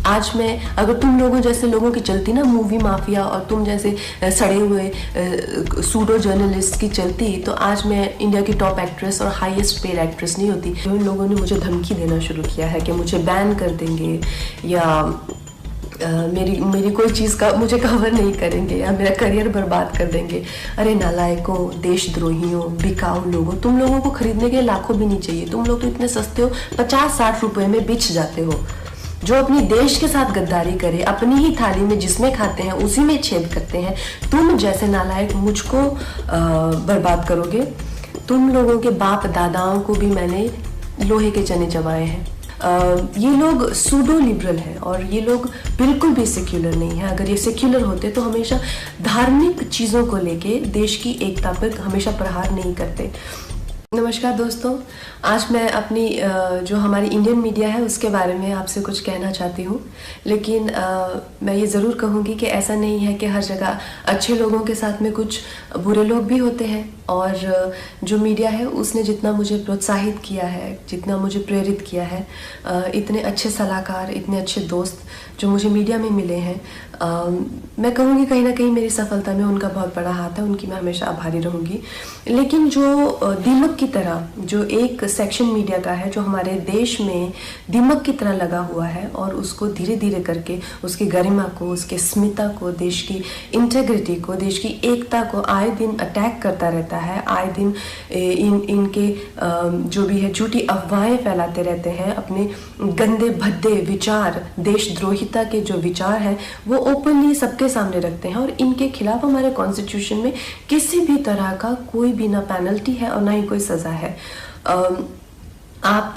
आज मैं अगर तुम लोगों जैसे लोगों की चलती ना मूवी माफिया, और तुम जैसे सड़े हुए सूडो जर्नलिस्ट की चलती, तो आज मैं इंडिया की टॉप एक्ट्रेस और हाईएस्ट पेड एक्ट्रेस नहीं होती। इन लोगों ने मुझे धमकी देना शुरू किया है कि मुझे बैन कर देंगे, या मेरी कोई चीज़ का मुझे कवर नहीं करेंगे, या मेरा करियर बर्बाद कर देंगे। अरे नालायकों, देशद्रोहियों, बिकाऊ लोगों, तुम लोगों को खरीदने के लाखों भी नहीं चाहिए। तुम लोग तो इतने सस्ते हो, 50-60 रुपए में बिछ जाते हो। जो अपनी देश के साथ गद्दारी करे, अपनी ही थाली में जिसमें खाते हैं उसी में छेद करते हैं, तुम जैसे नालायक मुझको बर्बाद करोगे। तुम लोगों के बाप दादाओं को भी मैंने लोहे के चने चबाए हैं। ये लोग सूडो लिबरल है और ये लोग बिल्कुल भी सेक्युलर नहीं है। अगर ये सेक्युलर होते तो हमेशा धार्मिक चीज़ों को लेके देश की एकता पर हमेशा प्रहार नहीं करते। नमस्कार दोस्तों, आज मैं अपनी जो हमारी इंडियन मीडिया है उसके बारे में आपसे कुछ कहना चाहती हूँ। लेकिन मैं ये ज़रूर कहूँगी कि ऐसा नहीं है कि हर जगह अच्छे लोगों के साथ में कुछ बुरे लोग भी होते हैं। और जो मीडिया है उसने जितना मुझे प्रोत्साहित किया है, जितना मुझे प्रेरित किया है, इतने अच्छे सलाहकार, इतने अच्छे दोस्त जो मुझे मीडिया में मिले हैं, मैं कहूँगी कहीं ना कहीं मेरी सफलता में उनका बहुत बड़ा हाथ है। उनकी मैं हमेशा आभारी रहूँगी। लेकिन जो दीमक की तरह जो एक सेक्शन मीडिया का है जो हमारे देश में दीमक की तरह लगा हुआ है और उसको धीरे धीरे करके उसकी गरिमा को, उसके स्मिता को, देश की इंटेग्रिटी को, देश की एकता को आए दिन अटैक करता रहता है। आए दिन इनके जो भी है झूठी अफवाहें फैलाते रहते हैं। अपने गंदे भद्दे विचार, देशद्रोहिता के जो विचार हैं वो ओपनली सबके सामने रखते हैं। और इनके खिलाफ हमारे कॉन्स्टिट्यूशन में किसी भी तरह का कोई भी ना पेनल्टी है और ना ही कोई सज़ा है। आप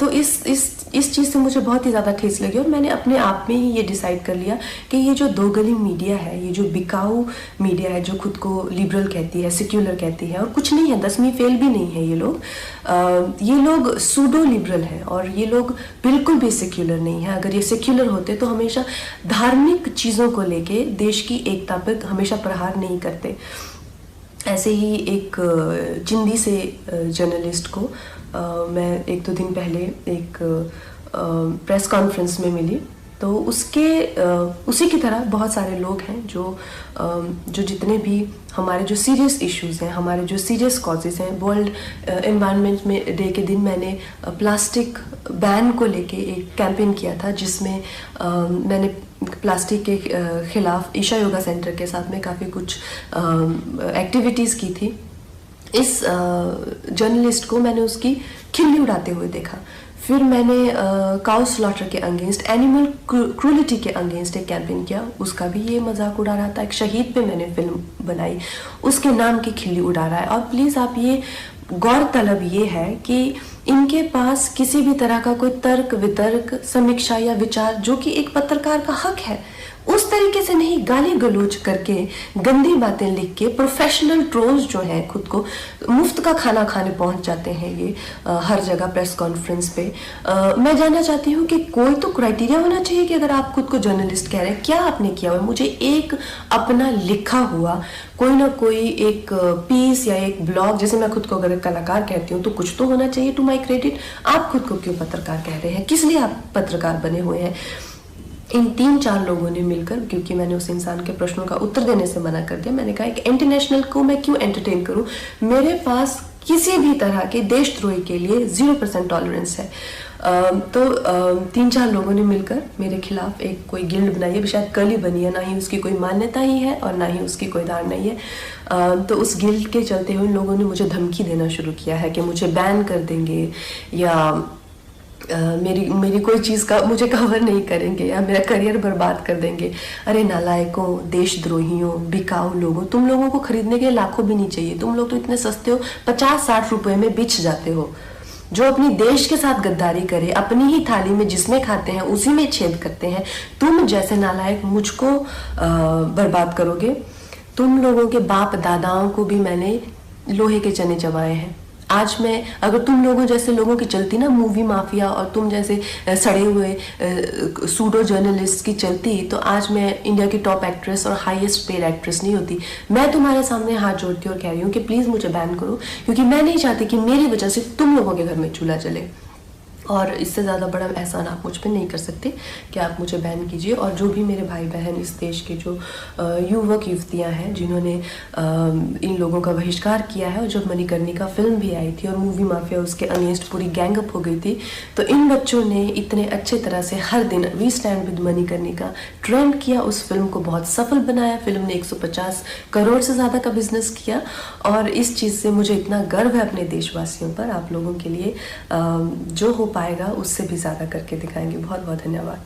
तो इस चीज़ से मुझे बहुत ही ज़्यादा ठेस लगी और मैंने अपने आप में ही ये डिसाइड कर लिया कि ये जो दो गली मीडिया है, ये जो बिकाऊ मीडिया है, जो खुद को लिबरल कहती है, सेक्युलर कहती है, और कुछ नहीं है, 10वीं फेल भी नहीं है ये लोग सूडो लिबरल है और ये लोग बिल्कुल भी सेक्युलर नहीं है। अगर ये सेक्युलर होते तो हमेशा धार्मिक चीज़ों को लेके देश की एकता पर हमेशा प्रहार नहीं करते। ऐसे ही एक चिंदी से जर्नलिस्ट को मैं 1-2 दिन पहले एक प्रेस कॉन्फ्रेंस में मिली, तो उसी की तरह बहुत सारे लोग हैं जो जितने भी हमारे जो सीरियस इश्यूज़ हैं, हमारे जो सीरियस कॉजेज़ हैं। वर्ल्ड एनवायरनमेंट में डे के दिन मैंने प्लास्टिक बैन को लेके एक कैंपेन किया था, जिसमें मैंने प्लास्टिक के खिलाफ ईशा योगा सेंटर के साथ में काफ़ी कुछ एक्टिविटीज़ की थी। इस जर्नलिस्ट को मैंने उसकी खिल्ली उड़ाते हुए देखा। फिर मैंने काउ स्लॉटर के अगेंस्ट, एनिमल क्रूलिटी के अगेंस्ट एक कैंपेन किया, उसका भी ये मजाक उड़ा रहा था। एक शहीद पे मैंने फिल्म बनाई, उसके नाम की खिल्ली उड़ा रहा है। और प्लीज़ आप ये गौरतलब ये है कि इनके पास किसी भी तरह का कोई तर्क वितर्क, समीक्षा या विचार जो कि एक पत्रकार का हक है, उस तरीके से नहीं गाली गलौज करके, गंदी बातें लिख के, प्रोफेशनल ट्रोल्स जो हैं खुद को मुफ्त का खाना खाने पहुंच जाते हैं ये हर जगह प्रेस कॉन्फ्रेंस पे। मैं जानना चाहती हूँ कि कोई तो क्राइटेरिया होना चाहिए कि अगर आप खुद को जर्नलिस्ट कह रहे हैं, क्या आपने किया हुआ है? मुझे एक अपना लिखा हुआ कोई ना कोई एक पीस या एक ब्लॉग, जैसे मैं खुद को अगर कलाकार कहती हूँ तो कुछ तो होना चाहिए टू माई क्रेडिट। आप खुद को क्यों पत्रकार कह रहे हैं? किस लिए आप पत्रकार बने हुए हैं? इन 3-4 लोगों ने मिलकर, क्योंकि मैंने उस इंसान के प्रश्नों का उत्तर देने से मना कर दिया, मैंने कहा कि इंटरनेशनल को मैं क्यों एंटरटेन करूं, मेरे पास किसी भी तरह के देशद्रोही के लिए 0% टॉलरेंस है। तो 3-4 लोगों ने मिलकर मेरे खिलाफ एक कोई गिल्ड बनाई है, शायद कल ही बनी है, ना ही उसकी कोई मान्यता ही है और ना ही उसकी कोई धारणा ही है। तो उस गिल्ड के चलते हुए लोगों ने मुझे धमकी देना शुरू किया है कि मुझे बैन कर देंगे, या मेरी कोई चीज़ का मुझे कवर नहीं करेंगे, या मेरा करियर बर्बाद कर देंगे। अरे नालायकों, देशद्रोहियों, बिकाऊ लोगों, तुम लोगों को खरीदने के लाखों भी नहीं चाहिए। तुम लोग तो इतने सस्ते हो, 50-60 रुपए में बिछ जाते हो। जो अपनी देश के साथ गद्दारी करे, अपनी ही थाली में जिसमें खाते हैं उसी में छेद करते हैं, तुम जैसे नालायक मुझको बर्बाद करोगे। तुम लोगों के बाप दादाओं को भी मैंने लोहे के चने चबाए हैं। आज मैं अगर तुम लोगों जैसे लोगों की चलती ना मूवी माफिया, और तुम जैसे सड़े हुए सूडो जर्नलिस्ट की चलती, तो आज मैं इंडिया की टॉप एक्ट्रेस और हाईएस्ट पेड एक्ट्रेस नहीं होती। मैं तुम्हारे सामने हाथ जोड़ती और कह रही हूँ कि प्लीज़ मुझे बैन करो, क्योंकि मैं नहीं चाहती कि मेरी वजह से तुम लोगों के घर में चूल्हा जले। और इससे ज़्यादा बड़ा एहसान आप मुझ पे नहीं कर सकते कि आप मुझे बैन कीजिए। और जो भी मेरे भाई बहन इस देश के जो युवक युवतियाँ हैं जिन्होंने इन लोगों का बहिष्कार किया है, और जब मणिकर्णिका फिल्म भी आई थी और मूवी माफिया उसके अगेंस्ट पूरी गैंग अप हो गई थी, तो इन बच्चों ने इतने अच्छे तरह से हर दिन we stand with Manikarnika trend किया, उस फिल्म को बहुत सफल बनाया। फिल्म ने 150 करोड़ से ज़्यादा का बिजनेस किया, और इस चीज़ से मुझे इतना गर्व है अपने देशवासियों पर। आप लोगों के लिए जो हो पाएगा उससे भी ज़्यादा करके दिखाएंगे। बहुत बहुत धन्यवाद।